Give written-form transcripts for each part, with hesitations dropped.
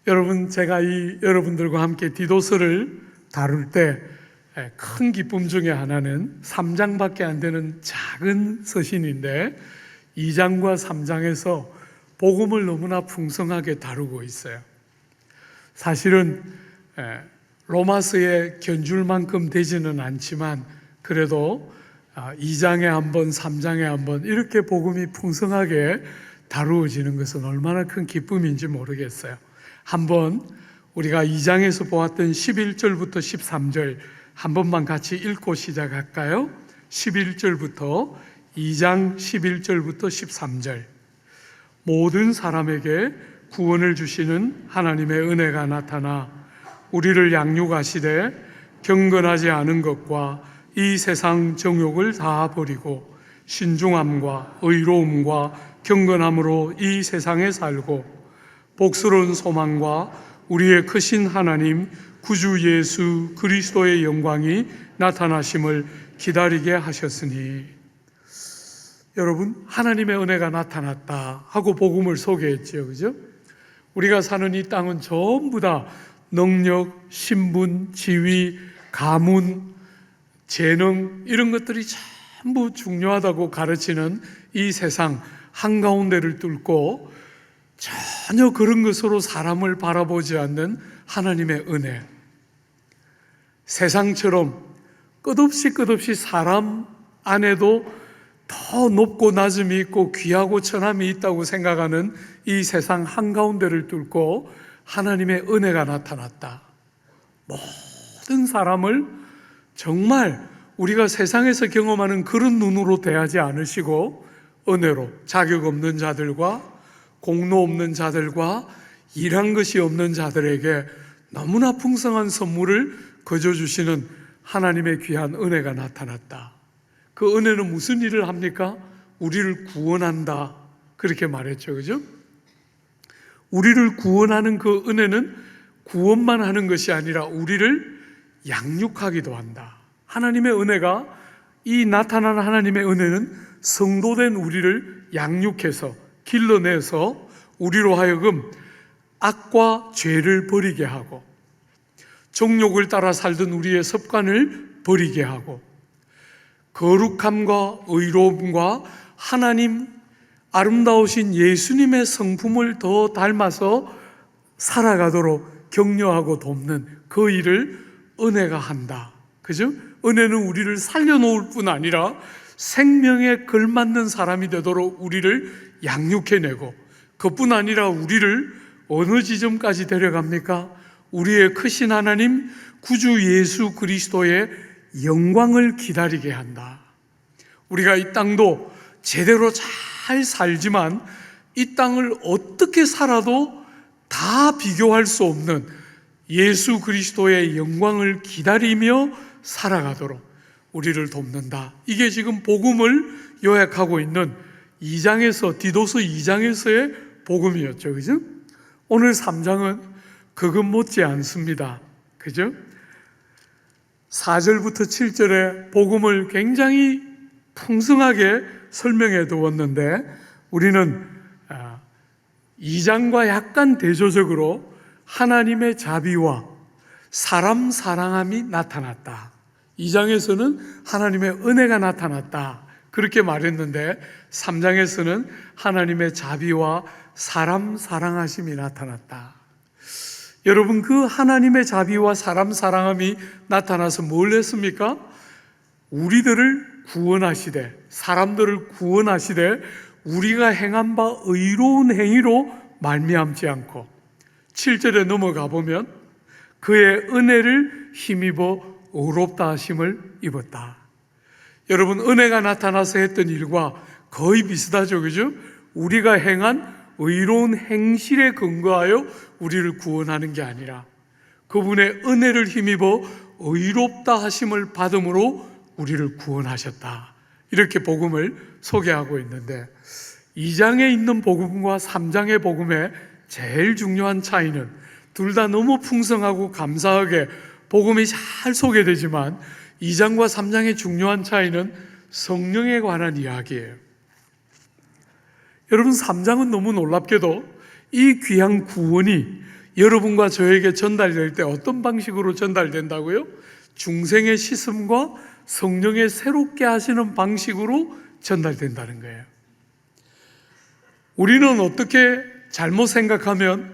여러분, 제가 여러분들과 함께 디도서를 다룰 때 큰 기쁨 중에 하나는 3장밖에 안 되는 작은 서신인데 2장과 3장에서 복음을 너무나 풍성하게 다루고 있어요. 사실은 로마서에 견줄 만큼 되지는 않지만 그래도 2장에 한 번, 3장에 한 번 이렇게 복음이 풍성하게 다루어지는 것은 얼마나 큰 기쁨인지 모르겠어요. 한번 우리가 2장에서 보았던 11절부터 13절 한 번만 같이 읽고 시작할까요? 11절부터 2장 11절부터 13절. 모든 사람에게 구원을 주시는 하나님의 은혜가 나타나 우리를 양육하시되 경건하지 않은 것과 이 세상 정욕을 다 버리고 신중함과 의로움과 경건함으로 이 세상에 살고 복스러운 소망과 우리의 크신 하나님 구주 예수 그리스도의 영광이 나타나심을 기다리게 하셨으니. 여러분, 하나님의 은혜가 나타났다 하고 복음을 소개했지요, 그죠? 우리가 사는 이 땅은 전부 다 능력, 신분, 지위, 가문, 재능 이런 것들이 전부 중요하다고 가르치는 이 세상 한가운데를 뚫고 전혀 그런 것으로 사람을 바라보지 않는 하나님의 은혜, 세상처럼 끝없이 사람 안에도 더 높고 낮음이 있고 귀하고 천함이 있다고 생각하는 이 세상 한가운데를 뚫고 하나님의 은혜가 나타났다. 모든 사람을 정말 우리가 세상에서 경험하는 그런 눈으로 대하지 않으시고 은혜로 자격 없는 자들과 공로 없는 자들과 일한 것이 없는 자들에게 너무나 풍성한 선물을 거저 주시는 하나님의 귀한 은혜가 나타났다. 그 은혜는 무슨 일을 합니까? 우리를 구원한다. 그렇게 말했죠, 그죠? 우리를 구원하는 그 은혜는 구원만 하는 것이 아니라 우리를 양육하기도 한다. 하나님의 은혜가, 이 나타나는 하나님의 은혜는 성도된 우리를 양육해서 길러내서 우리로 하여금 악과 죄를 버리게 하고 정욕을 따라 살던 우리의 습관을 버리게 하고 거룩함과 의로움과 하나님 아름다우신 예수님의 성품을 더 닮아서 살아가도록 격려하고 돕는 그 일을 은혜가 한다. 그죠? 은혜는 우리를 살려놓을 뿐 아니라 생명에 걸맞는 사람이 되도록 우리를 양육해내고 그뿐 아니라 우리를 어느 지점까지 데려갑니까? 우리의 크신 하나님 구주 예수 그리스도의 영광을 기다리게 한다. 우리가 이 땅도 제대로 잘 살지만 이 땅을 어떻게 살아도 다 비교할 수 없는 예수 그리스도의 영광을 기다리며 살아가도록 우리를 돕는다. 이게 지금 복음을 요약하고 있는 2장에서 디도서 2장에서의 복음이었죠, 그죠? 오늘 3장은 그것 못지 않습니다, 그죠? 4절부터 7절에 복음을 굉장히 풍성하게 설명해 두었는데 우리는 2장과 약간 대조적으로 하나님의 자비와 사람 사랑함이 나타났다. 2장에서는 하나님의 은혜가 나타났다. 그렇게 말했는데 3장에서는 하나님의 자비와 사람 사랑하심이 나타났다. 여러분, 그 하나님의 자비와 사람 사랑함이 나타나서 뭘 했습니까? 우리들을 구원하시되, 사람들을 구원하시되 우리가 행한 바 의로운 행위로 말미암지 않고 7절에 넘어가 보면 그의 은혜를 힘입어 의롭다 하심을 입었다. 여러분, 은혜가 나타나서 했던 일과 거의 비슷하죠, 그죠? 우리가 행한 의로운 행실에 근거하여 우리를 구원하는 게 아니라 그분의 은혜를 힘입어 의롭다 하심을 받음으로 우리를 구원하셨다. 이렇게 복음을 소개하고 있는데 2장에 있는 복음과 3장의 복음의 제일 중요한 차이는 둘 다 너무 풍성하고 감사하게 복음이 잘 소개되지만 2장과 3장의 중요한 차이는 성령에 관한 이야기예요. 여러분, 3장은 너무 놀랍게도 이 귀한 구원이 여러분과 저에게 전달될 때 어떤 방식으로 전달된다고요? 중생의 씻음과 성령의 새롭게 하시는 방식으로 전달된다는 거예요. 우리는 어떻게 잘못 생각하면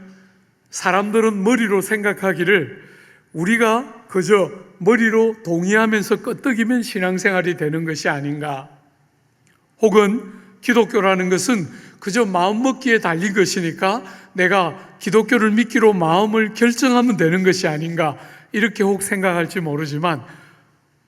사람들은 머리로 생각하기를 우리가 그저 머리로 동의하면서 끄떡이면 신앙생활이 되는 것이 아닌가, 혹은 기독교라는 것은 그저 마음먹기에 달린 것이니까 내가 기독교를 믿기로 마음을 결정하면 되는 것이 아닌가, 이렇게 혹 생각할지 모르지만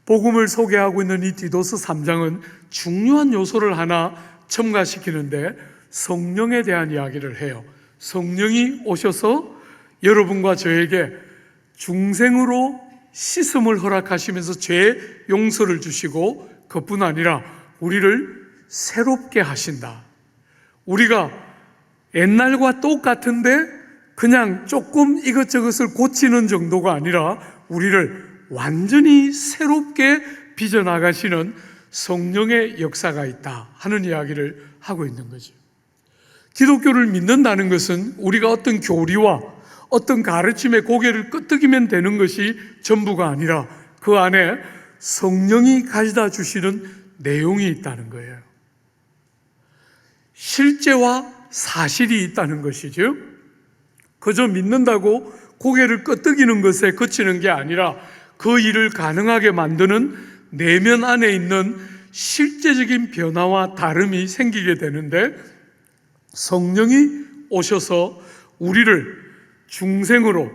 복음을 소개하고 있는 이 디도서 3장은 중요한 요소를 하나 첨가시키는데 성령에 대한 이야기를 해요. 성령이 오셔서 여러분과 저에게 중생으로 씻음을 허락하시면서 죄 용서를 주시고 그뿐 아니라 우리를 새롭게 하신다. 우리가 옛날과 똑같은데 그냥 조금 이것저것을 고치는 정도가 아니라 우리를 완전히 새롭게 빚어나가시는 성령의 역사가 있다 하는 이야기를 하고 있는 거죠. 기독교를 믿는다는 것은 우리가 어떤 교리와 어떤 가르침에 고개를 끄덕이면 되는 것이 전부가 아니라 그 안에 성령이 가져다 주시는 내용이 있다는 거예요. 실제와 사실이 있다는 것이죠. 그저 믿는다고 고개를 끄덕이는 것에 그치는 게 아니라 그 일을 가능하게 만드는 내면 안에 있는 실제적인 변화와 다름이 생기게 되는데, 성령이 오셔서 우리를 중생으로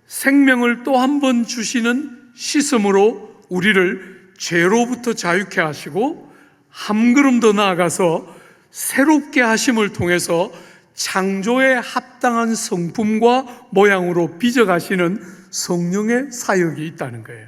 생명을 또 한 번 주시는 씻음으로 우리를 죄로부터 자유케 하시고 한 걸음 더 나아가서 새롭게 하심을 통해서 창조에 합당한 성품과 모양으로 빚어가시는 성령의 사역이 있다는 거예요.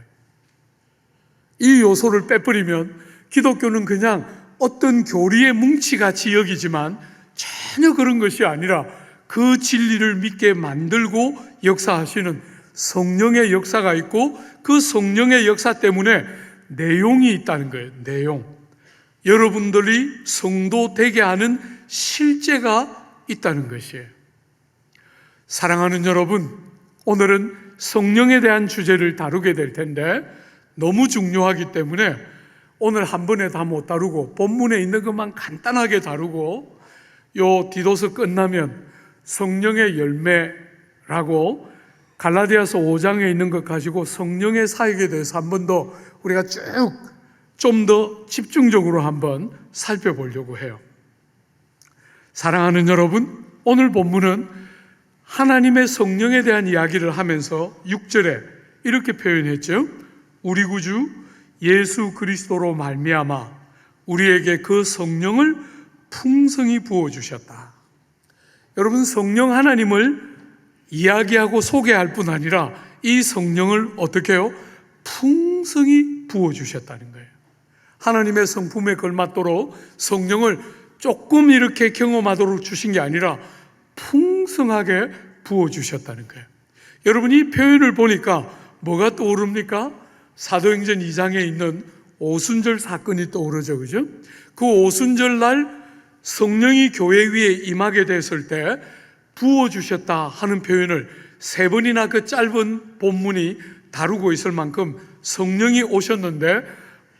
이 요소를 빼버리면 기독교는 그냥 어떤 교리의 뭉치같이 여기지만 전혀 그런 것이 아니라 그 진리를 믿게 만들고 역사하시는 성령의 역사가 있고 그 성령의 역사 때문에 내용이 있다는 거예요. 내용. 여러분들이 성도 되게 하는 실제가 있다는 것이에요. 사랑하는 여러분, 오늘은 성령에 대한 주제를 다루게 될 텐데 너무 중요하기 때문에 오늘 한 번에 다 못 다루고 본문에 있는 것만 간단하게 다루고 요 디도서 끝나면 성령의 열매라고 갈라디아서 5장에 있는 것 가지고 성령의 사역에 대해서 한 번 더 우리가 쭉 좀 더 집중적으로 한번 살펴보려고 해요. 사랑하는 여러분, 오늘 본문은 하나님의 성령에 대한 이야기를 하면서 6절에 이렇게 표현했죠. 우리 구주 예수 그리스도로 말미암아 우리에게 그 성령을 풍성히 부어주셨다. 여러분, 성령 하나님을 이야기하고 소개할 뿐 아니라 이 성령을 어떻게 해요? 풍성히 부어주셨다는 거예요. 하나님의 성품에 걸맞도록 성령을 조금 이렇게 경험하도록 주신 게 아니라 풍성하게 부어주셨다는 거예요. 여러분, 이 표현을 보니까 뭐가 떠오릅니까? 사도행전 2장에 있는 오순절 사건이 떠오르죠, 그죠? 그 오순절 날 성령이 교회 위에 임하게 됐을 때 부어주셨다 하는 표현을 3번이나 그 짧은 본문이 다루고 있을 만큼 성령이 오셨는데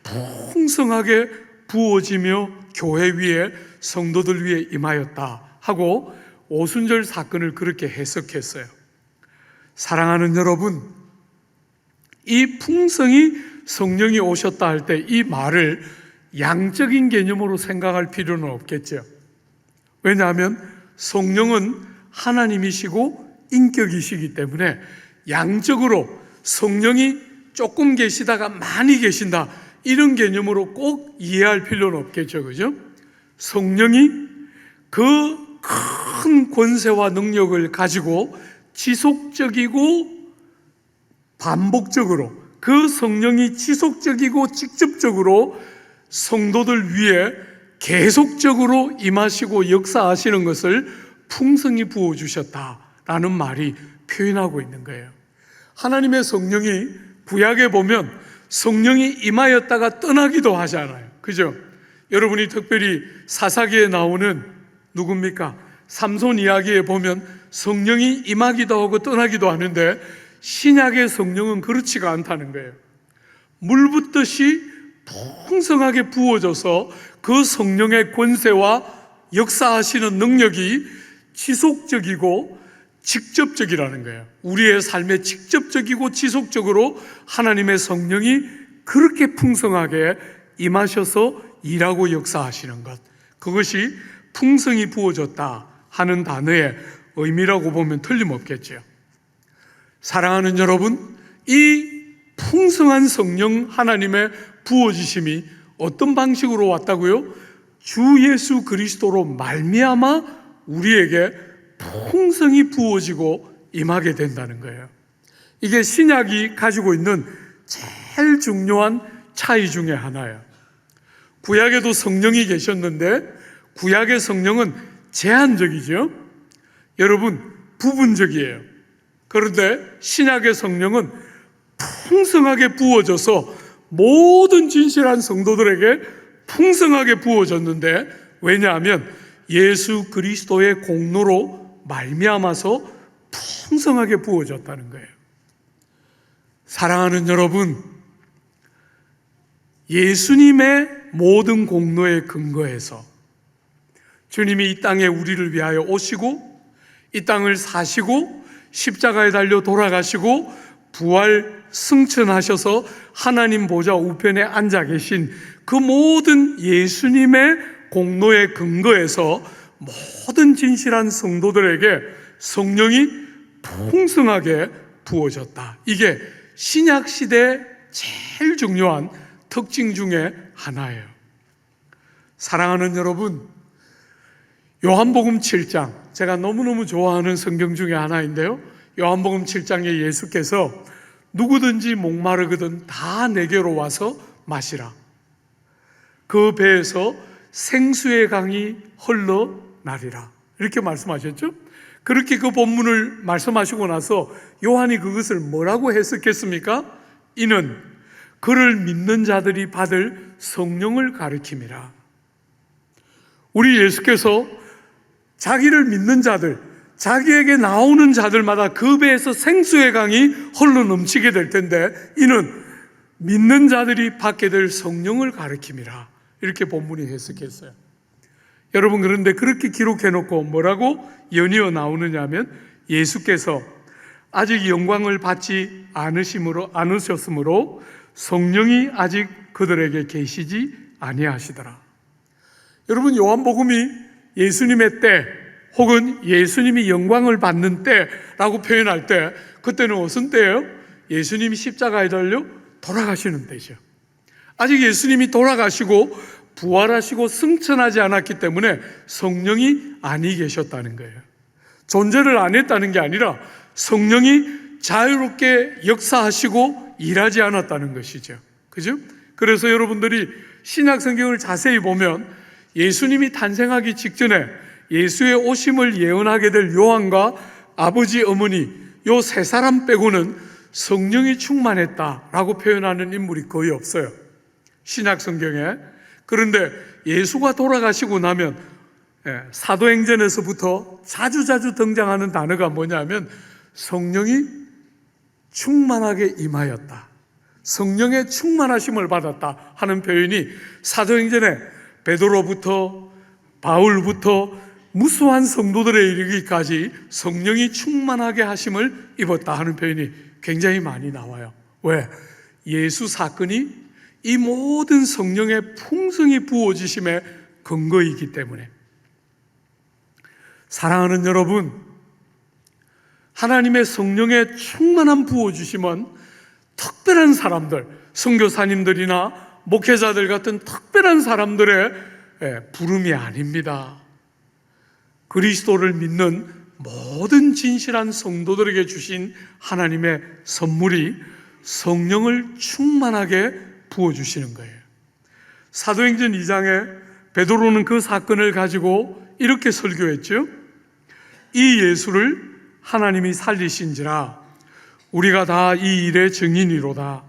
풍성하게 부어지며 교회 위에 성도들 위에 임하였다 하고 오순절 사건을 그렇게 해석했어요. 사랑하는 여러분, 이 풍성히 성령이 오셨다 할 때 이 말을 양적인 개념으로 생각할 필요는 없겠죠. 왜냐하면 성령은 하나님이시고 인격이시기 때문에 양적으로 성령이 조금 계시다가 많이 계신다 이런 개념으로 꼭 이해할 필요는 없겠죠, 그죠? 성령이 그 큰 권세와 능력을 가지고 지속적이고 반복적으로 그 성령이 지속적이고 직접적으로 성도들 위해 계속적으로 임하시고 역사하시는 것을 풍성히 부어주셨다라는 말이 표현하고 있는 거예요. 하나님의 성령이 구약에 보면 성령이 임하였다가 떠나기도 하잖아요, 그죠? 여러분이 특별히 사사기에 나오는 누굽니까? 삼손 이야기에 보면 성령이 임하기도 하고 떠나기도 하는데 신약의 성령은 그렇지가 않다는 거예요. 물 붓듯이 풍성하게 부어져서 그 성령의 권세와 역사하시는 능력이 지속적이고 직접적이라는 거예요. 우리의 삶에 직접적이고 지속적으로 하나님의 성령이 그렇게 풍성하게 임하셔서 일하고 역사하시는 것, 그것이 풍성히 부어졌다 하는 단어의 의미라고 보면 틀림없겠죠. 사랑하는 여러분, 이 풍성한 성령 하나님의 부어지심이 어떤 방식으로 왔다고요? 주 예수 그리스도로 말미암아 우리에게 풍성히 부어지고 임하게 된다는 거예요. 이게 신약이 가지고 있는 제일 중요한 차이 중에 하나예요. 구약에도 성령이 계셨는데 구약의 성령은 제한적이죠. 여러분, 부분적이에요. 그런데 신약의 성령은 풍성하게 부어져서 모든 진실한 성도들에게 풍성하게 부어졌는데, 왜냐하면 예수 그리스도의 공로로 말미암아서 풍성하게 부어졌다는 거예요. 사랑하는 여러분, 예수님의 모든 공로에 근거해서 주님이 이 땅에 우리를 위하여 오시고 이 땅을 사시고 십자가에 달려 돌아가시고 부활 승천하셔서 하나님 보좌 우편에 앉아 계신 그 모든 예수님의 공로에 근거해서 모든 진실한 성도들에게 성령이 풍성하게 부어졌다. 이게 신약 시대의 제일 중요한 특징 중에 하나예요. 사랑하는 여러분, 요한복음 7장, 제가 너무너무 좋아하는 성경 중에 하나인데요, 요한복음 7장에 예수께서 누구든지 목마르거든 다 내게로 와서 마시라. 그 배에서 생수의 강이 흘러나리라. 이렇게 말씀하셨죠? 그렇게 그 본문을 말씀하시고 나서 요한이 그것을 뭐라고 해석했습니까? 이는 그를 믿는 자들이 받을 성령을 가리킴이라. 우리 예수께서 자기를 믿는 자들, 자기에게 나오는 자들마다 그 배에서 생수의 강이 흘러 넘치게 될 텐데 이는 믿는 자들이 받게 될 성령을 가리킴이라. 이렇게 본문이 해석했어요. 여러분, 그런데 그렇게 기록해놓고 뭐라고 연이어 나오느냐 하면 예수께서 아직 영광을 받지 않으셨으므로 성령이 아직 그들에게 계시지 아니하시더라. 여러분, 요한복음이 예수님의 때 혹은 예수님이 영광을 받는 때라고 표현할 때 그때는 무슨 때예요? 예수님이 십자가에 달려 돌아가시는 때죠. 아직 예수님이 돌아가시고 부활하시고 승천하지 않았기 때문에 성령이 아니 계셨다는 거예요. 존재를 안 했다는 게 아니라 성령이 자유롭게 역사하시고 일하지 않았다는 것이죠. 그죠? 그래서 여러분들이 신약 성경을 자세히 보면 예수님이 탄생하기 직전에 예수의 오심을 예언하게 될 요한과 아버지, 어머니 요 세 사람 빼고는 성령이 충만했다라고 표현하는 인물이 거의 없어요, 신약 성경에. 그런데 예수가 돌아가시고 나면 사도행전에서부터 자주 등장하는 단어가 뭐냐면 성령이 충만하게 임하였다, 성령의 충만하심을 받았다 하는 표현이 사도행전에 베드로부터 바울부터 무수한 성도들에 이르기까지 성령이 충만하게 하심을 입었다 하는 표현이 굉장히 많이 나와요. 왜? 예수 사건이 이 모든 성령의 풍성히 부어지심의 근거이기 때문에. 사랑하는 여러분, 하나님의 성령의 충만한 부어주심은 특별한 사람들, 선교사님들이나 목회자들 같은 특별한 사람들의 부름이 아닙니다. 그리스도를 믿는 모든 진실한 성도들에게 주신 하나님의 선물이 성령을 충만하게 부어주시는 거예요. 사도행전 2장에 베드로는 그 사건을 가지고 이렇게 설교했죠. 이 예수를 하나님이 살리신지라 우리가 다 이 일의 증인이로다.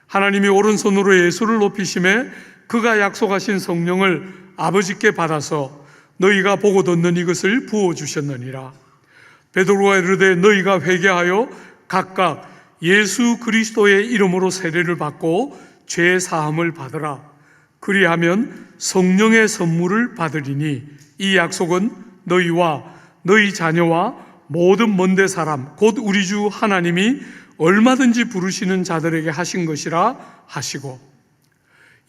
하나님이 오른손으로 예수를 높이심에 그가 약속하신 성령을 아버지께 받아서 너희가 보고 듣는 이것을 부어주셨느니라. 베드로가 이르되 너희가 회개하여 각각 예수 그리스도의 이름으로 세례를 받고 죄 사함을 받으라. 그리하면 성령의 선물을 받으리니 이 약속은 너희와 너희 자녀와 모든 먼데 사람 곧 우리 주 하나님이 얼마든지 부르시는 자들에게 하신 것이라 하시고,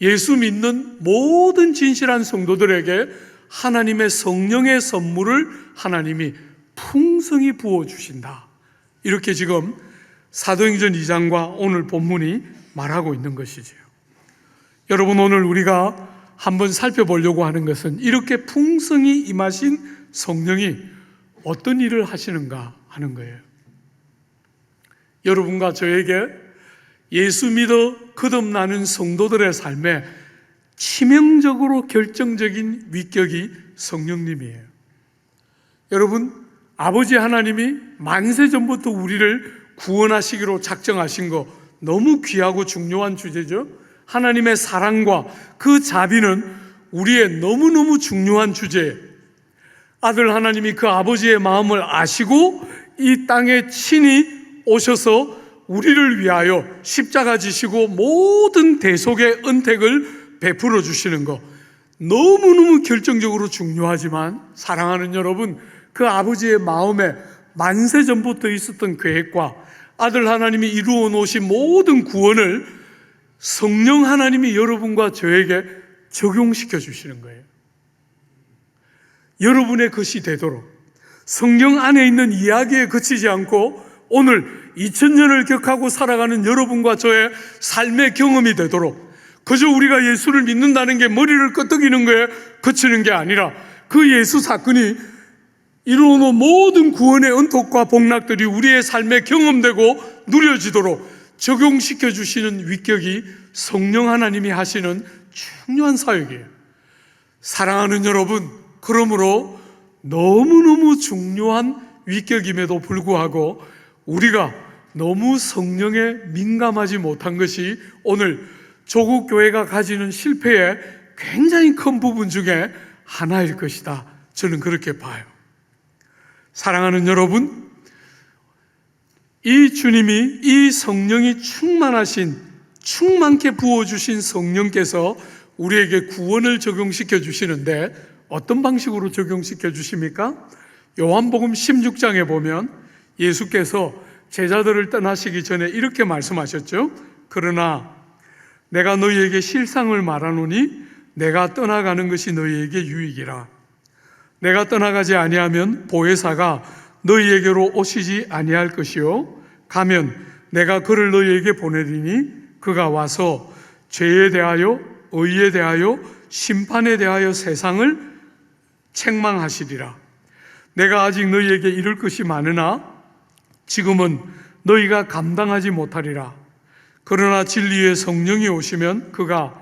예수 믿는 모든 진실한 성도들에게 하나님의 성령의 선물을 하나님이 풍성히 부어주신다. 이렇게 지금 사도행전 2장과 오늘 본문이 말하고 있는 것이지요. 여러분, 오늘 우리가 한번 살펴보려고 하는 것은 이렇게 풍성히 임하신 성령이 어떤 일을 하시는가 하는 거예요. 여러분과 저에게 예수 믿어 거듭나는 성도들의 삶에 치명적으로 결정적인 위격이 성령님이에요. 여러분, 아버지 하나님이 만세 전부터 우리를 구원하시기로 작정하신 거 너무 귀하고 중요한 주제죠. 하나님의 사랑과 그 자비는 우리의 너무너무 중요한 주제예요. 아들 하나님이 그 아버지의 마음을 아시고 이 땅에 친히 오셔서 우리를 위하여 십자가 지시고 모든 대속의 은택을 베풀어 주시는 것, 너무너무 결정적으로 중요하지만, 사랑하는 여러분, 그 아버지의 마음에 만세 전부터 있었던 계획과 아들 하나님이 이루어 놓으신 모든 구원을 성령 하나님이 여러분과 저에게 적용시켜 주시는 거예요. 여러분의 것이 되도록, 성경 안에 있는 이야기에 그치지 않고 오늘 2000년을 격하고 살아가는 여러분과 저의 삶의 경험이 되도록, 그저 우리가 예수를 믿는다는 게 머리를 끄덕이는 거에 그치는 게 아니라 그 예수 사건이 이루어놓은 모든 구원의 은톡과 복락들이 우리의 삶에 경험되고 누려지도록 적용시켜 주시는 위격이 성령 하나님이 하시는 중요한 사역이에요. 사랑하는 여러분, 그러므로 너무너무 중요한 위격임에도 불구하고 우리가 너무 성령에 민감하지 못한 것이 오늘 조국 교회가 가지는 실패의 굉장히 큰 부분 중에 하나일 것이다. 저는 그렇게 봐요. 사랑하는 여러분, 이 주님이, 이 성령이 충만하신, 충만케 부어주신 성령께서 우리에게 구원을 적용시켜 주시는데 어떤 방식으로 적용시켜 주십니까? 요한복음 16장에 보면 예수께서 제자들을 떠나시기 전에 이렇게 말씀하셨죠. 그러나 내가 너희에게 실상을 말하노니 내가 떠나가는 것이 너희에게 유익이라. 내가 떠나가지 아니하면 보혜사가 너희에게로 오시지 아니할 것이요, 가면 내가 그를 너희에게 보내리니 그가 와서 죄에 대하여 의에 대하여 심판에 대하여 세상을 책망하시리라. 내가 아직 너희에게 이를 것이 많으나 지금은 너희가 감당하지 못하리라. 그러나 진리의 성령이 오시면 그가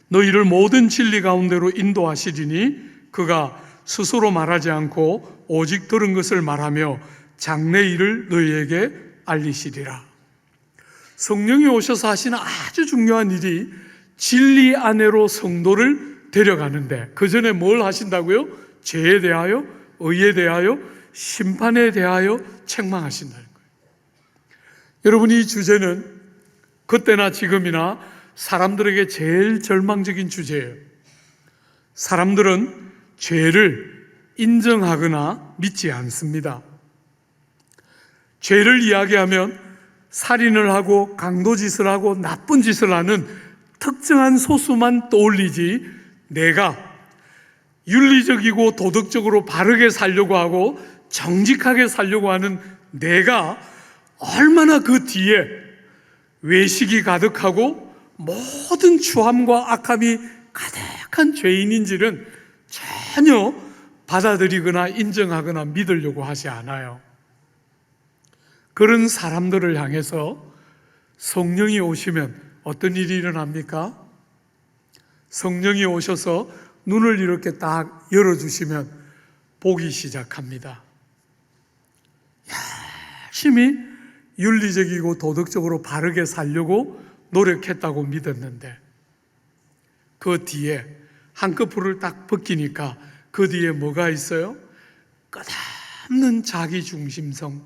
너희를 모든 진리 가운데로 인도하시리니 그가 스스로 말하지 않고 오직 들은 것을 말하며 장래 일을 너희에게 알리시리라. 성령이 오셔서 하시는 아주 중요한 일이 진리 안으로 성도를 데려가는데, 그 전에 뭘 하신다고요? 죄에 대하여, 의에 대하여, 심판에 대하여 책망하신다는 거예요. 여러분, 이 주제는 그때나 지금이나 사람들에게 제일 절망적인 주제예요. 사람들은 죄를 인정하거나 믿지 않습니다. 죄를 이야기하면 살인을 하고 강도짓을 하고 나쁜 짓을 하는 특정한 소수만 떠올리지, 내가 윤리적이고 도덕적으로 바르게 살려고 하고 정직하게 살려고 하는 내가 얼마나 그 뒤에 외식이 가득하고 모든 추함과 악함이 가득한 죄인인지는 전혀 받아들이거나 인정하거나 믿으려고 하지 않아요. 그런 사람들을 향해서 성령이 오시면 어떤 일이 일어납니까? 성령이 오셔서 눈을 이렇게 딱 열어주시면 보기 시작합니다. 열심히 윤리적이고 도덕적으로 바르게 살려고 노력했다고 믿었는데 그 뒤에 한꺼풀을 딱 벗기니까 그 뒤에 뭐가 있어요? 끝없는 자기중심성,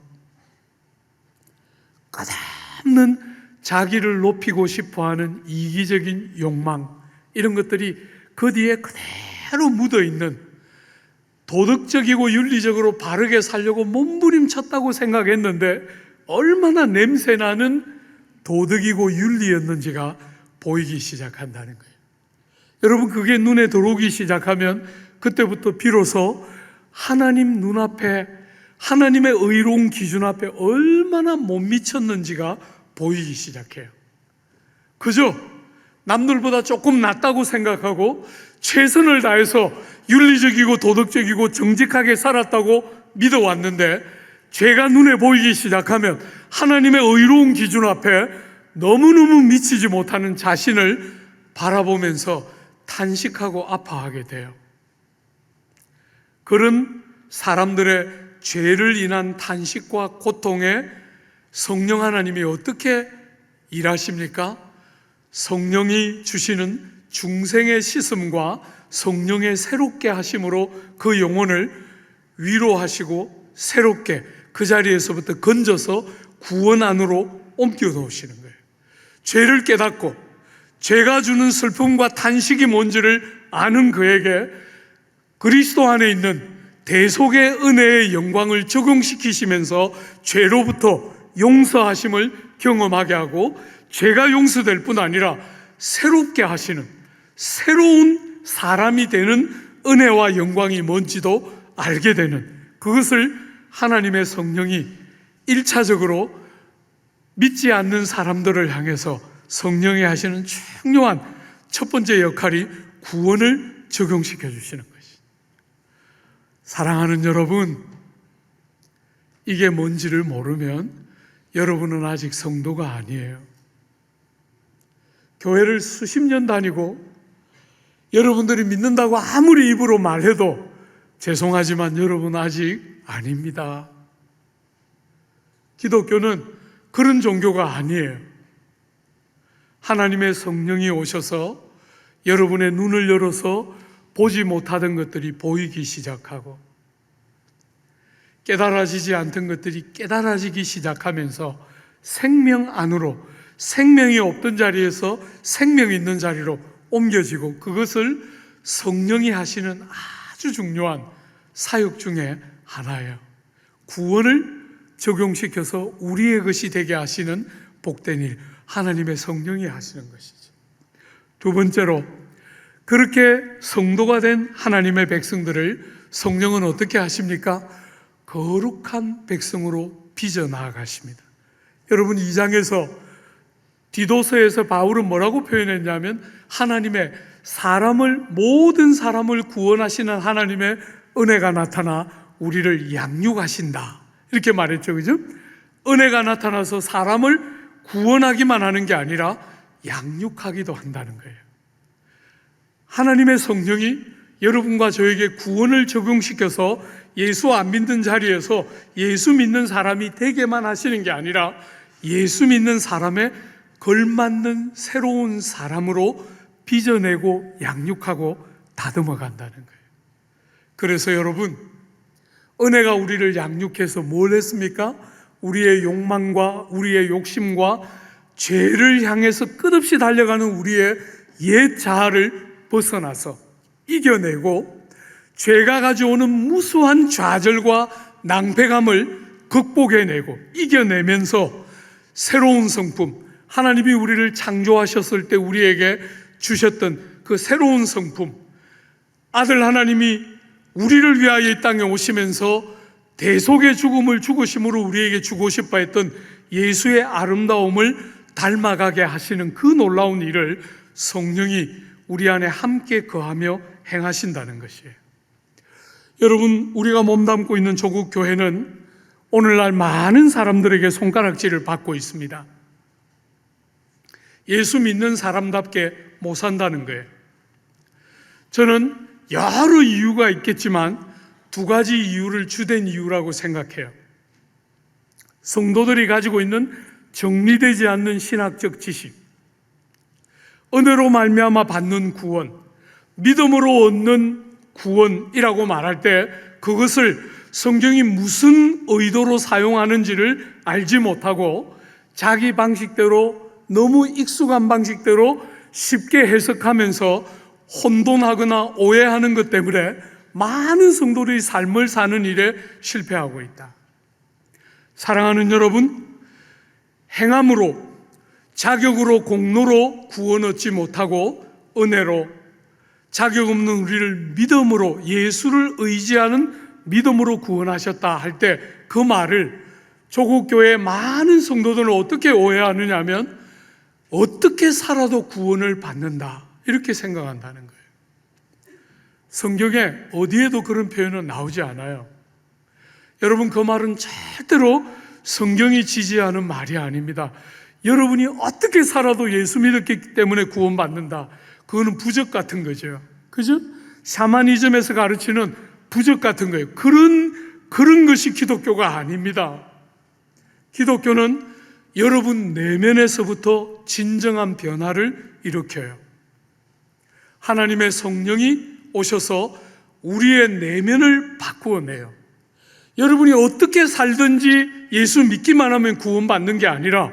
끝없는 자기를 높이고 싶어하는 이기적인 욕망, 이런 것들이 그 뒤에 그대로 묻어있는, 도덕적이고 윤리적으로 바르게 살려고 몸부림쳤다고 생각했는데 얼마나 냄새나는 도덕이고 윤리였는지가 보이기 시작한다는 거예요. 여러분, 그게 눈에 들어오기 시작하면 그때부터 비로소 하나님 눈앞에, 하나님의 의로운 기준 앞에 얼마나 못 미쳤는지가 보이기 시작해요. 그저 남들보다 조금 낫다고 생각하고 최선을 다해서 윤리적이고 도덕적이고 정직하게 살았다고 믿어왔는데, 죄가 눈에 보이기 시작하면 하나님의 의로운 기준 앞에 너무너무 미치지 못하는 자신을 바라보면서 탄식하고 아파하게 돼요. 그런 사람들의 죄를 인한 탄식과 고통에 성령 하나님이 어떻게 일하십니까? 성령이 주시는 중생의 씻음과 성령의 새롭게 하심으로 그 영혼을 위로하시고 새롭게 그 자리에서부터 건져서 구원 안으로 옮겨 놓으시는 거예요. 죄를 깨닫고 죄가 주는 슬픔과 탄식이 뭔지를 아는 그에게 그리스도 안에 있는 대속의 은혜의 영광을 적용시키시면서 죄로부터 용서하심을 경험하게 하고, 죄가 용서될 뿐 아니라 새롭게 하시는, 새로운 사람이 되는 은혜와 영광이 뭔지도 알게 되는, 그것을 하나님의 성령이 1차적으로 믿지 않는 사람들을 향해서 성령이 하시는 중요한 첫 번째 역할이 구원을 적용시켜 주시는 것이. 사랑하는 여러분, 이게 뭔지를 모르면 여러분은 아직 성도가 아니에요. 교회를 수십 년 다니고 여러분들이 믿는다고 아무리 입으로 말해도 죄송하지만 여러분 아직 아닙니다. 기독교는 그런 종교가 아니에요. 하나님의 성령이 오셔서 여러분의 눈을 열어서 보지 못하던 것들이 보이기 시작하고, 깨달아지지 않던 것들이 깨달아지기 시작하면서 생명 안으로, 생명이 없던 자리에서 생명이 있는 자리로 옮겨지고, 그것을 성령이 하시는 아주 중요한 사역 중에 하나예요. 구원을 적용시켜서 우리의 것이 되게 하시는 복된 일, 하나님의 성령이 하시는 것이죠. 두 번째로, 그렇게 성도가 된 하나님의 백성들을 성령은 어떻게 하십니까? 거룩한 백성으로 빚어 나아가십니다. 여러분, 2장에서 디도서에서 바울은 뭐라고 표현했냐면, 하나님의 모든 사람을 구원하시는 하나님의 은혜가 나타나 우리를 양육하신다, 이렇게 말했죠. 그죠? 은혜가 나타나서 사람을 구원하기만 하는 게 아니라 양육하기도 한다는 거예요. 하나님의 성령이 여러분과 저에게 구원을 적용시켜서 예수 안 믿는 자리에서 예수 믿는 사람이 되게만 하시는 게 아니라 예수 믿는 사람의 걸맞는 새로운 사람으로 빚어내고 양육하고 다듬어 간다는 거예요. 그래서 여러분, 은혜가 우리를 양육해서 뭘 했습니까? 우리의 욕망과 우리의 욕심과 죄를 향해서 끝없이 달려가는 우리의 옛 자아를 벗어나서 이겨내고, 죄가 가져오는 무수한 좌절과 낭패감을 극복해내고 이겨내면서 새로운 성품, 하나님이 우리를 창조하셨을 때 우리에게 주셨던 그 새로운 성품, 아들 하나님이 우리를 위하여 이 땅에 오시면서 대속의 죽음을 죽으심으로 우리에게 주고 싶어 했던 예수의 아름다움을 닮아가게 하시는 그 놀라운 일을 성령이 우리 안에 함께 거하며 행하신다는 것이에요. 여러분, 우리가 몸담고 있는 조국 교회는 오늘날 많은 사람들에게 손가락질을 받고 있습니다. 예수 믿는 사람답게 못 산다는 거예요. 저는 여러 이유가 있겠지만 두 가지 이유를 주된 이유라고 생각해요. 성도들이 가지고 있는 정리되지 않는 신학적 지식, 은혜로 말미암아 받는 구원, 믿음으로 얻는 구원이라고 말할 때 그것을 성경이 무슨 의도로 사용하는지를 알지 못하고 자기 방식대로, 너무 익숙한 방식대로 쉽게 해석하면서 혼돈하거나 오해하는 것 때문에 많은 성도들이 삶을 사는 일에 실패하고 있다. 사랑하는 여러분, 행함으로, 자격으로, 공로로 구원 얻지 못하고 은혜로, 자격 없는 우리를 믿음으로, 예수를 의지하는 믿음으로 구원하셨다 할 때 그 말을 조국 교회의 많은 성도들은 어떻게 오해하느냐 하면 어떻게 살아도 구원을 받는다 이렇게 생각한다는 거예요. 성경에 어디에도 그런 표현은 나오지 않아요. 여러분, 그 말은 절대로 성경이 지지하는 말이 아닙니다. 여러분이 어떻게 살아도 예수 믿었기 때문에 구원받는다, 그거는 부적 같은 거죠. 그죠? 샤머니즘에서 가르치는 부적 같은 거예요. 그런 것이 기독교가 아닙니다. 기독교는 여러분 내면에서부터 진정한 변화를 일으켜요. 하나님의 성령이 오셔서 우리의 내면을 바꾸어내요. 여러분이 어떻게 살든지 예수 믿기만 하면 구원받는 게 아니라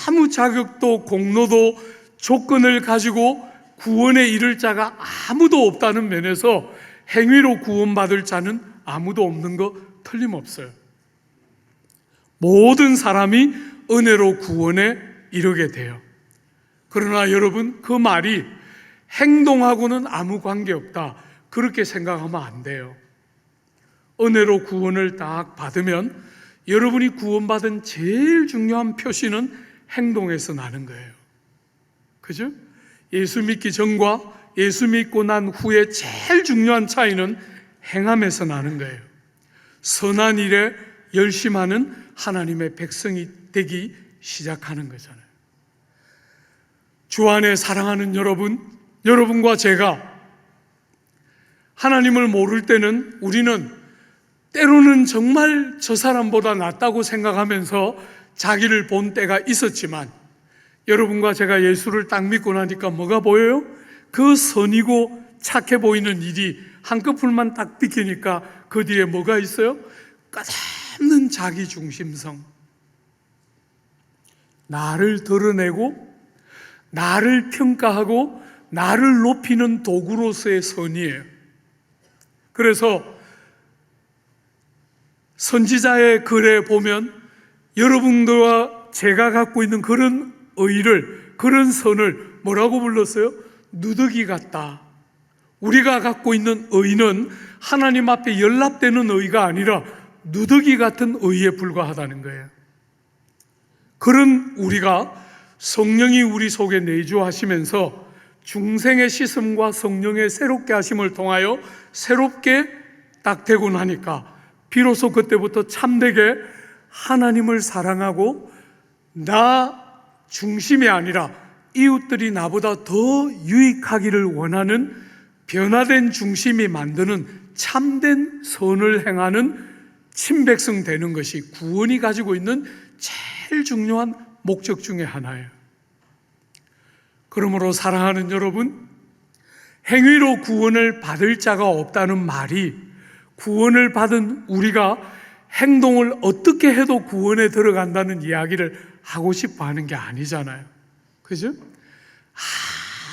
아무 자격도 공로도 조건을 가지고 구원에 이를 자가 아무도 없다는 면에서 행위로 구원받을 자는 아무도 없는 거 틀림없어요. 모든 사람이 은혜로 구원에 이르게 돼요. 그러나 여러분, 그 말이 행동하고는 아무 관계없다, 그렇게 생각하면 안 돼요. 은혜로 구원을 딱 받으면 여러분이 구원받은 제일 중요한 표시는 행동에서 나는 거예요. 그죠? 예수 믿기 전과 예수 믿고 난 후에 제일 중요한 차이는 행함에서 나는 거예요. 선한 일에 열심하는 하나님의 백성이 되기 시작하는 거잖아요. 주 안에 사랑하는 여러분과 제가 하나님을 모를 때는 우리는 때로는 정말 저 사람보다 낫다고 생각하면서 자기를 본 때가 있었지만, 여러분과 제가 예수를 딱 믿고 나니까 뭐가 보여요? 그 선이고 착해 보이는 일이 한꺼풀만 딱 비키니까 그 뒤에 뭐가 있어요? 끝없는 자기중심성, 나를 드러내고 나를 평가하고 나를 높이는 도구로서의 선이에요. 그래서 선지자의 글에 보면 여러분들과 제가 갖고 있는 그런 의를, 그런 선을 뭐라고 불렀어요? 누더기 같다. 우리가 갖고 있는 의는 하나님 앞에 연락되는 의가 아니라 누더기 같은 의에 불과하다는 거예요. 그런 우리가 성령이 우리 속에 내주하시면서 중생의 씻음과 성령의 새롭게 하심을 통하여 새롭게 딱 되고 나니까 비로소 그때부터 참되게 하나님을 사랑하고 나 중심이 아니라 이웃들이 나보다 더 유익하기를 원하는 변화된 중심이 만드는 참된 선을 행하는 친백성 되는 것이 구원이 가지고 있는 제일 중요한 목적 중에 하나예요. 그러므로 사랑하는 여러분, 행위로 구원을 받을 자가 없다는 말이 구원을 받은 우리가 행동을 어떻게 해도 구원에 들어간다는 이야기를 하고 싶어 하는 게 아니잖아요. 그죠?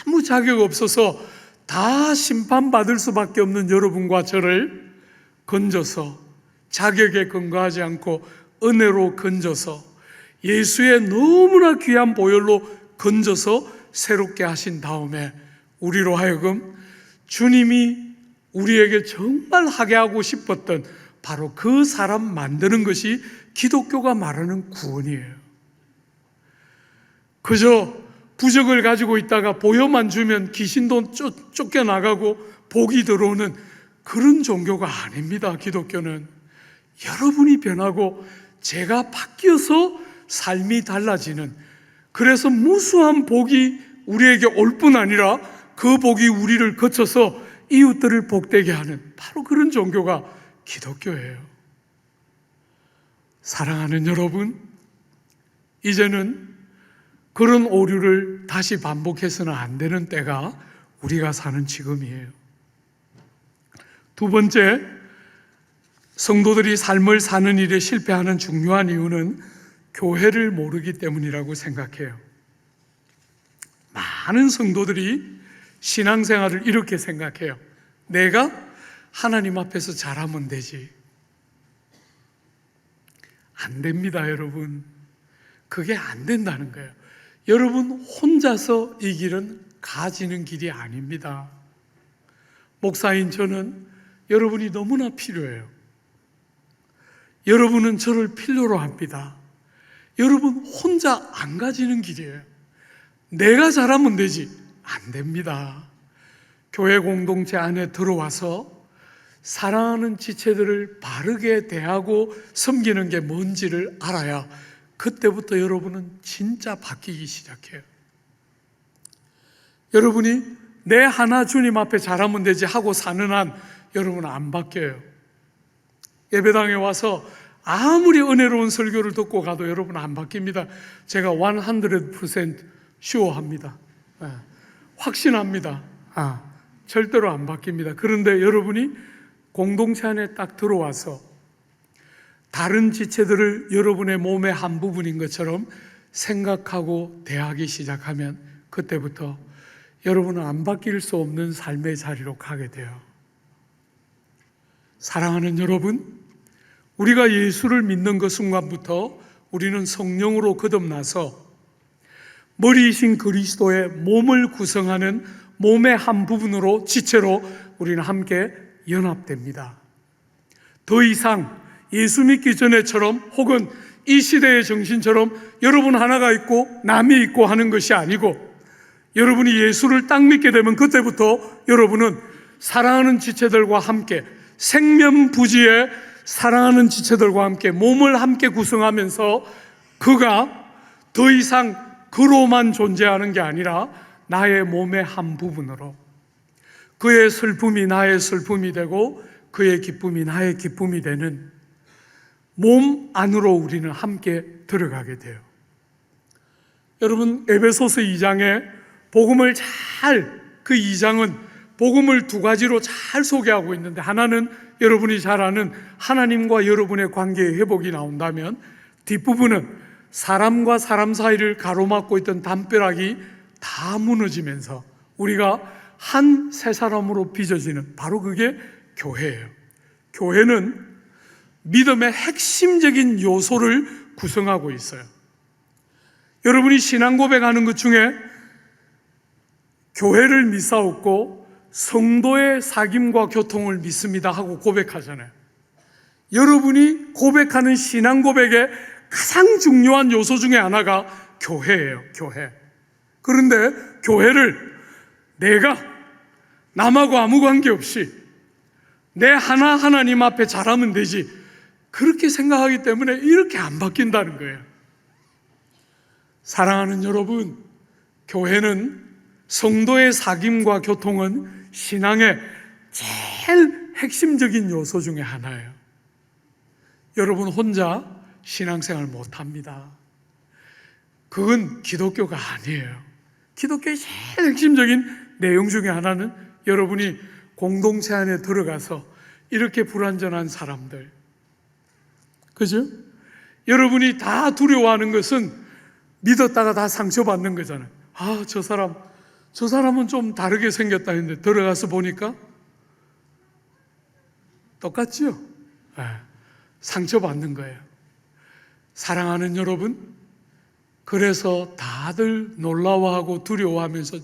아무 자격 없어서 다 심판받을 수밖에 없는 여러분과 저를 건져서 자격에 근거하지 않고 은혜로 건져서 예수의 너무나 귀한 보혈로 건져서 새롭게 하신 다음에 우리로 하여금 주님이 우리에게 정말 하게 하고 싶었던 바로 그 사람 만드는 것이 기독교가 말하는 구원이에요. 그저 부적을 가지고 있다가 보혈만 주면 귀신도 쫓겨나가고 복이 들어오는 그런 종교가 아닙니다. 기독교는 여러분이 변하고 제가 바뀌어서 삶이 달라지는, 그래서 무수한 복이 우리에게 올 뿐 아니라 그 복이 우리를 거쳐서 이웃들을 복되게 하는 바로 그런 종교가 기독교예요. 사랑하는 여러분, 이제는 그런 오류를 다시 반복해서는 안 되는 때가 우리가 사는 지금이에요. 두 번째, 성도들이 삶을 사는 일에 실패하는 중요한 이유는 교회를 모르기 때문이라고 생각해요. 많은 성도들이 신앙생활을 이렇게 생각해요. 내가 하나님 앞에서 잘하면 되지. 안 됩니다, 여러분. 그게 안 된다는 거예요. 여러분 혼자서 이 길은 가지는 길이 아닙니다. 목사인 저는 여러분이 너무나 필요해요. 여러분은 저를 필요로 합니다. 여러분 혼자 안 가지는 길이에요. 내가 잘하면 되지. 안 됩니다. 교회 공동체 안에 들어와서 사랑하는 지체들을 바르게 대하고 섬기는 게 뭔지를 알아야 그때부터 여러분은 진짜 바뀌기 시작해요. 여러분이 내 하나 주님 앞에 잘하면 되지 하고 사는 한 여러분은 안 바뀌어요. 예배당에 와서 아무리 은혜로운 설교를 듣고 가도 여러분은 안 바뀝니다. 제가 100% 슈어합니다. 확신합니다. 절대로 안 바뀝니다. 그런데 여러분이 공동체 안에 딱 들어와서 다른 지체들을 여러분의 몸의 한 부분인 것처럼 생각하고 대하기 시작하면 그때부터 여러분은 안 바뀔 수 없는 삶의 자리로 가게 돼요. 사랑하는 여러분, 우리가 예수를 믿는 그 순간부터 우리는 성령으로 거듭나서 머리이신 그리스도의 몸을 구성하는 몸의 한 부분으로 지체로 우리는 함께 연합됩니다. 더 이상 예수 믿기 전에처럼 혹은 이 시대의 정신처럼 여러분 하나가 있고 남이 있고 하는 것이 아니고 여러분이 예수를 딱 믿게 되면 그때부터 여러분은 사랑하는 지체들과 함께 생면부지의 사랑하는 지체들과 함께 몸을 함께 구성하면서 그가 더 이상 그로만 존재하는 게 아니라 나의 몸의 한 부분으로 그의 슬픔이 나의 슬픔이 되고 그의 기쁨이 나의 기쁨이 되는 몸 안으로 우리는 함께 들어가게 돼요. 여러분 에베소서 2장에 복음을 그 2장은 복음을 두 가지로 잘 소개하고 있는데 하나는 여러분이 잘 아는 하나님과 여러분의 관계의 회복이 나온다면 뒷부분은 사람과 사람 사이를 가로막고 있던 담벼락이 다 무너지면서 우리가 한 새 사람으로 빚어지는 바로 그게 교회예요. 교회는 믿음의 핵심적인 요소를 구성하고 있어요. 여러분이 신앙 고백하는 것 중에 교회를 믿사옵고 성도의 사귐과 교통을 믿습니다 하고 고백하잖아요. 여러분이 고백하는 신앙 고백의 가장 중요한 요소 중에 하나가 교회예요. 교회. 그런데 교회를 내가 남하고 아무 관계없이 내 하나님 앞에 잘하면 되지 그렇게 생각하기 때문에 이렇게 안 바뀐다는 거예요. 사랑하는 여러분, 교회는 성도의 사귐과 교통은 신앙의 제일 핵심적인 요소 중에 하나예요. 여러분 혼자 신앙생활 못합니다. 그건 기독교가 아니에요. 기독교의 제일 핵심적인 내용 중에 하나는 여러분이 공동체 안에 들어가서 이렇게 불완전한 사람들, 그죠? 여러분이 다 두려워하는 것은 믿었다가 다 상처받는 거잖아요. 저 사람은 좀 다르게 생겼다 했는데 들어가서 보니까 똑같지요? 상처받는 거예요. 사랑하는 여러분, 그래서 다들 놀라워하고 두려워하면서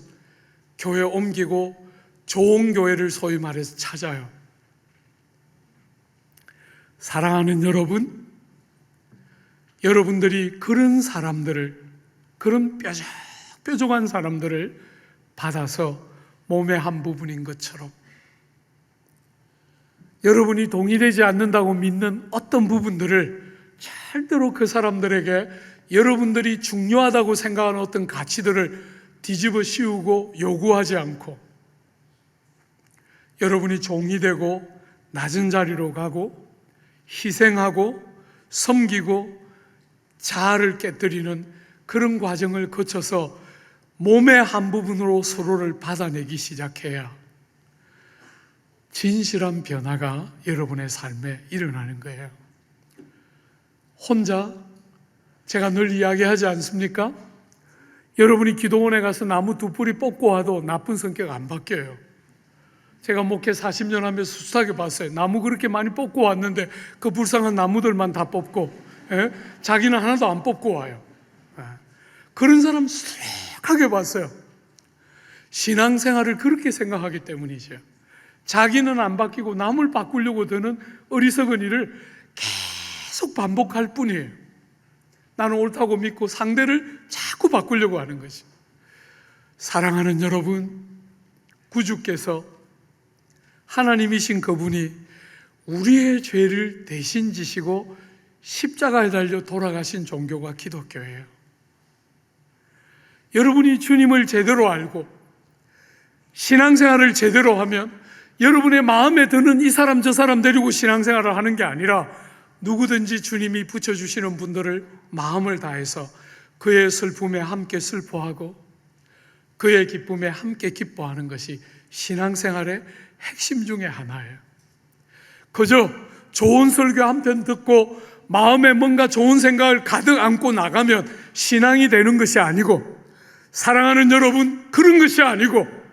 교회 옮기고 좋은 교회를 소위 말해서 찾아요. 사랑하는 여러분, 여러분들이 그런 사람들을, 그런 뾰족한 사람들을 받아서 몸의 한 부분인 것처럼 여러분이 동의되지 않는다고 믿는 어떤 부분들을 절대로 그 사람들에게 여러분들이 중요하다고 생각하는 어떤 가치들을 뒤집어 씌우고 요구하지 않고 여러분이 종이 되고 낮은 자리로 가고 희생하고 섬기고 자아를 깨뜨리는 그런 과정을 거쳐서 몸의 한 부분으로 서로를 받아내기 시작해야 진실한 변화가 여러분의 삶에 일어나는 거예요. 혼자 제가 늘 이야기하지 않습니까? 여러분이 기도원에 가서 나무 두 뿌리 뽑고 와도 나쁜 성격 안 바뀌어요. 제가 목회 40년 하면서 수수하게 봤어요. 나무 그렇게 많이 뽑고 왔는데 그 불쌍한 나무들만 다 뽑고, 자기는 하나도 안 뽑고 와요. 그런 사람 수락하게 봤어요. 신앙생활을 그렇게 생각하기 때문이죠. 자기는 안 바뀌고 남을 바꾸려고 드는 어리석은 일을 계속 반복할 뿐이에요. 나는 옳다고 믿고 상대를 자꾸 바꾸려고 하는 것이. 사랑하는 여러분, 구주께서 하나님이신 그분이 우리의 죄를 대신 지시고 십자가에 달려 돌아가신 종교가 기독교예요. 여러분이 주님을 제대로 알고 신앙생활을 제대로 하면 여러분의 마음에 드는 이 사람 저 사람 데리고 신앙생활을 하는 게 아니라 누구든지 주님이 붙여주시는 분들을 마음을 다해서 그의 슬픔에 함께 슬퍼하고 그의 기쁨에 함께 기뻐하는 것이 신앙생활의 핵심 중에 하나예요. 그저 좋은 설교 한 편 듣고 마음에 뭔가 좋은 생각을 가득 안고 나가면 신앙이 되는 것이 아니고, 사랑하는 여러분, 그런 것이 아니고,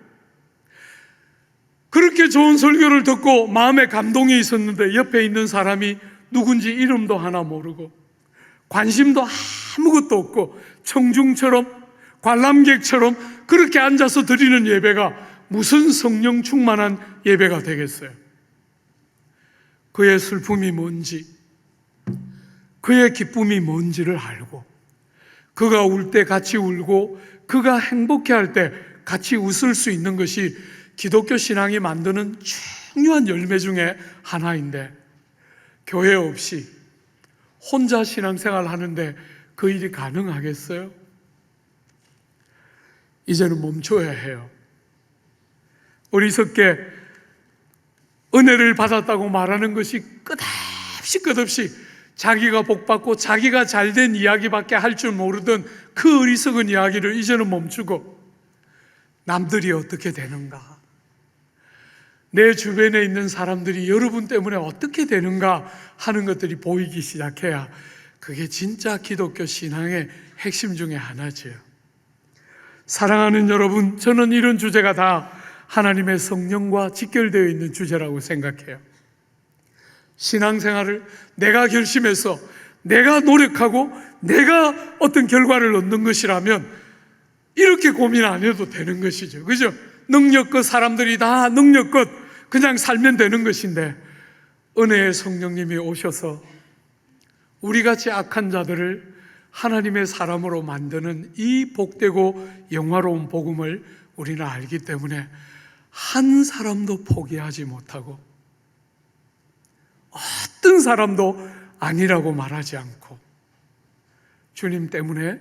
그렇게 좋은 설교를 듣고 마음에 감동이 있었는데 옆에 있는 사람이 누군지 이름도 하나 모르고 관심도 아무것도 없고 청중처럼 관람객처럼 그렇게 앉아서 드리는 예배가 무슨 성령 충만한 예배가 되겠어요? 그의 슬픔이 뭔지, 그의 기쁨이 뭔지를 알고 그가 울 때 같이 울고 그가 행복해할 때 같이 웃을 수 있는 것이 기독교 신앙이 만드는 중요한 열매 중에 하나인데, 교회 없이 혼자 신앙생활 하는데 그 일이 가능하겠어요? 이제는 멈춰야 해요. 어리석게 은혜를 받았다고 말하는 것이 끝없이 자기가 복받고 자기가 잘된 이야기밖에 할 줄 모르던 그 어리석은 이야기를 이제는 멈추고 남들이 어떻게 되는가, 내 주변에 있는 사람들이 여러분 때문에 어떻게 되는가 하는 것들이 보이기 시작해야 그게 진짜 기독교 신앙의 핵심 중에 하나죠. 사랑하는 여러분, 저는 이런 주제가 다 하나님의 성령과 직결되어 있는 주제라고 생각해요. 신앙생활을 내가 결심해서 내가 노력하고 내가 어떤 결과를 얻는 것이라면 이렇게 고민 안 해도 되는 것이죠. 그죠? 능력껏 사람들이 다 능력껏 그냥 살면 되는 것인데, 은혜의 성령님이 오셔서 우리같이 악한 자들을 하나님의 사람으로 만드는 이 복되고 영화로운 복음을 우리는 알기 때문에 한 사람도 포기하지 못하고 어떤 사람도 아니라고 말하지 않고 주님 때문에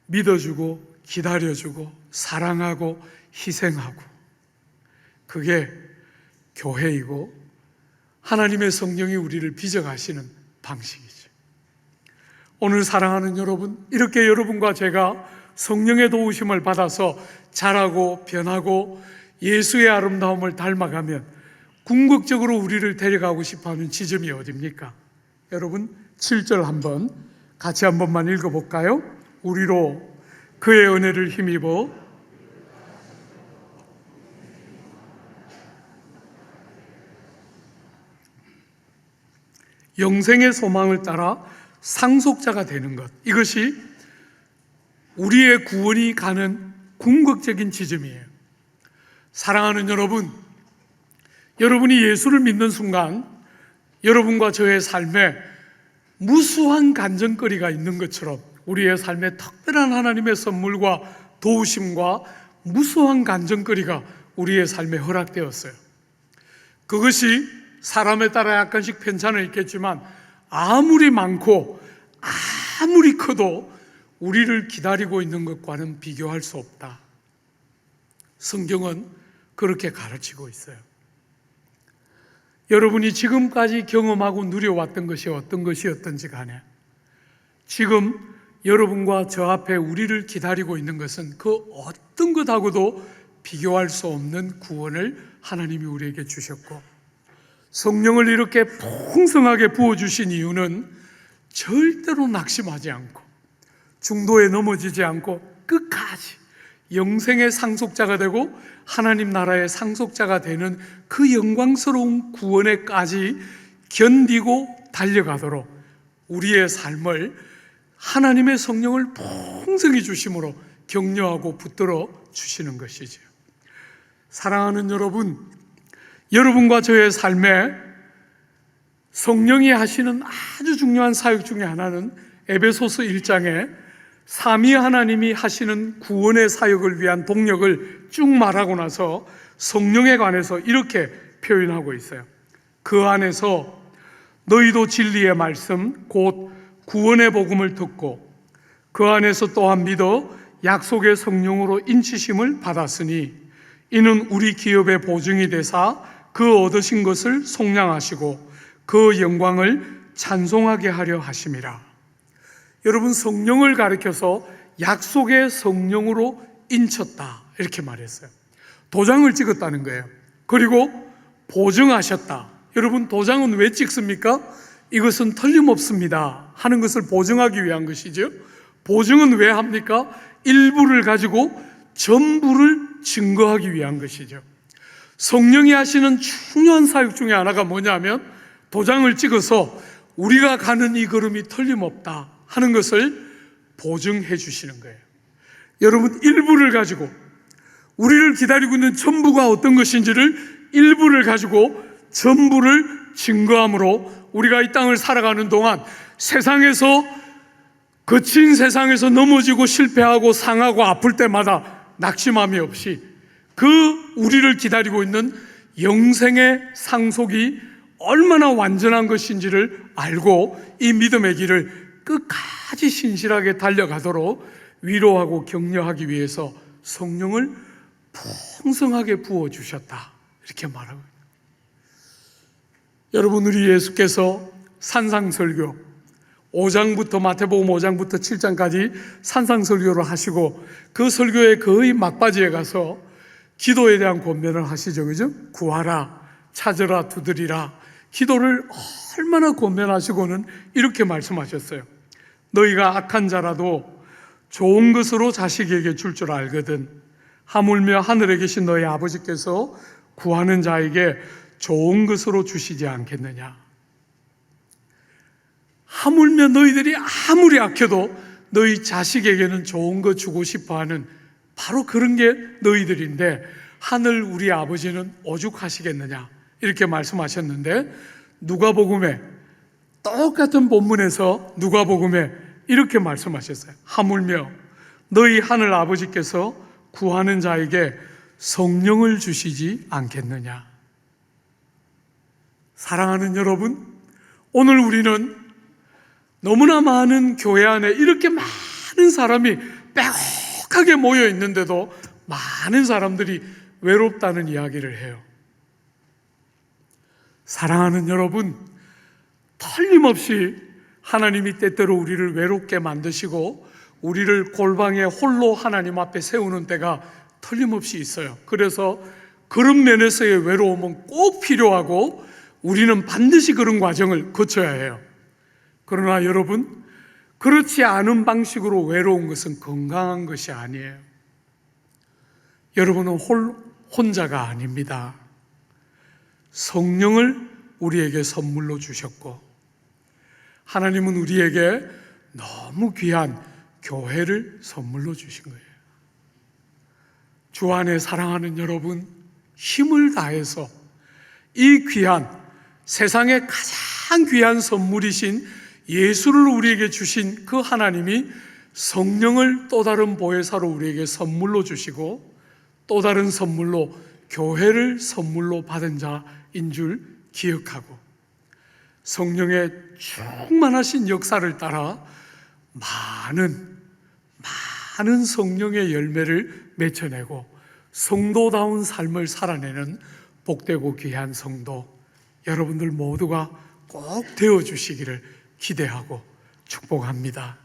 믿어주고 기다려주고 사랑하고 희생하고, 그게 교회이고 하나님의 성령이 우리를 빚어가시는 방식이죠. 오늘 사랑하는 여러분, 이렇게 여러분과 제가 성령의 도우심을 받아서 자라고 변하고 예수의 아름다움을 닮아가면 궁극적으로 우리를 데려가고 싶어하는 지점이 어디입니까? 여러분, 7절 한번 같이 한 번만 읽어볼까요? 우리로 그의 은혜를 힘입어 영생의 소망을 따라 상속자가 되는 것, 이것이 우리의 구원이 가는 궁극적인 지점이에요. 사랑하는 여러분, 여러분이 예수를 믿는 순간 여러분과 저의 삶에 무수한 간증거리가 있는 것처럼 우리의 삶에 특별한 하나님의 선물과 도우심과 무수한 간증거리가 우리의 삶에 허락되었어요. 그것이 사람에 따라 약간씩 편차는 있겠지만 아무리 많고 아무리 커도 우리를 기다리고 있는 것과는 비교할 수 없다. 성경은 그렇게 가르치고 있어요. 여러분이 지금까지 경험하고 누려왔던 것이 어떤 것이었던지 간에 지금 여러분과 저 앞에 우리를 기다리고 있는 것은 그 어떤 것하고도 비교할 수 없는 구원을 하나님이 우리에게 주셨고, 성령을 이렇게 풍성하게 부어주신 이유는 절대로 낙심하지 않고 중도에 넘어지지 않고 끝까지 영생의 상속자가 되고 하나님 나라의 상속자가 되는 그 영광스러운 구원에까지 견디고 달려가도록 우리의 삶을 하나님의 성령을 풍성히 주심으로 격려하고 붙들어 주시는 것이죠. 사랑하는 여러분, 여러분과 저의 삶에 성령이 하시는 아주 중요한 사역 중에 하나는 에베소서 1장에 삼위 하나님이 하시는 구원의 사역을 위한 동력을 쭉 말하고 나서 성령에 관해서 이렇게 표현하고 있어요. 그 안에서 너희도 진리의 말씀 곧 구원의 복음을 듣고 그 안에서 또한 믿어 약속의 성령으로 인치심을 받았으니 이는 우리 기업의 보증이 되사 그 얻으신 것을 속량하시고 그 영광을 찬송하게 하려 하심이라. 여러분, 성령을 가리켜서 약속의 성령으로 인쳤다 이렇게 말했어요. 도장을 찍었다는 거예요. 그리고 보증하셨다. 여러분, 도장은 왜 찍습니까? 이것은 틀림없습니다 하는 것을 보증하기 위한 것이죠. 보증은 왜 합니까? 일부를 가지고 전부를 증거하기 위한 것이죠. 성령이 하시는 중요한 사역 중에 하나가 뭐냐면 도장을 찍어서 우리가 가는 이 걸음이 틀림없다 하는 것을 보증해 주시는 거예요. 여러분, 일부를 가지고 우리를 기다리고 있는 전부가 어떤 것인지를 일부를 가지고 전부를 증거함으로 우리가 이 땅을 살아가는 동안 세상에서 거친 세상에서 넘어지고 실패하고 상하고 아플 때마다 낙심함이 없이 그 우리를 기다리고 있는 영생의 상속이 얼마나 완전한 것인지를 알고 이 믿음의 길을 끝까지 신실하게 달려가도록 위로하고 격려하기 위해서 성령을 풍성하게 부어주셨다 이렇게 말하고 있습니다. 여러분, 우리 예수께서 산상설교 5장부터 마태복음 5장부터 7장까지 산상설교를 하시고 그 설교의 거의 막바지에 가서 기도에 대한 권면을 하시죠. 그죠? 구하라, 찾으라, 두드리라. 기도를 얼마나 권면하시고는 이렇게 말씀하셨어요. 너희가 악한 자라도 좋은 것으로 자식에게 줄 줄 알거든 하물며 하늘에 계신 너희 아버지께서 구하는 자에게 좋은 것으로 주시지 않겠느냐. 하물며 너희들이 아무리 악해도 너희 자식에게는 좋은 거 주고 싶어하는 바로 그런 게 너희들인데 하늘 우리 아버지는 오죽하시겠느냐 이렇게 말씀하셨는데, 누가복음에 똑같은 본문에서 누가복음에 이렇게 말씀하셨어요. 하물며 너희 하늘 아버지께서 구하는 자에게 성령을 주시지 않겠느냐. 사랑하는 여러분, 오늘 우리는 너무나 많은 교회 안에 이렇게 많은 사람이 빼곡하게 모여 있는데도 많은 사람들이 외롭다는 이야기를 해요. 사랑하는 여러분, 틀림없이 하나님이 때때로 우리를 외롭게 만드시고 우리를 골방에 홀로 하나님 앞에 세우는 때가 틀림없이 있어요. 그래서 그런 면에서의 외로움은 꼭 필요하고 우리는 반드시 그런 과정을 거쳐야 해요. 그러나 여러분, 그렇지 않은 방식으로 외로운 것은 건강한 것이 아니에요. 여러분은 혼자가 아닙니다. 성령을 우리에게 선물로 주셨고 하나님은 우리에게 너무 귀한 교회를 선물로 주신 거예요. 주 안에 사랑하는 여러분, 힘을 다해서 이 귀한 세상의 가장 귀한 선물이신 예수를 우리에게 주신 그 하나님이 성령을 또 다른 보혜사로 우리에게 선물로 주시고 또 다른 선물로 교회를 선물로 받은 자인 줄 기억하고 성령의 충만하신 역사를 따라 많은 성령의 열매를 맺어내고 성도다운 삶을 살아내는 복되고 귀한 성도 여러분들 모두가 꼭 되어주시기를 기대하고 축복합니다.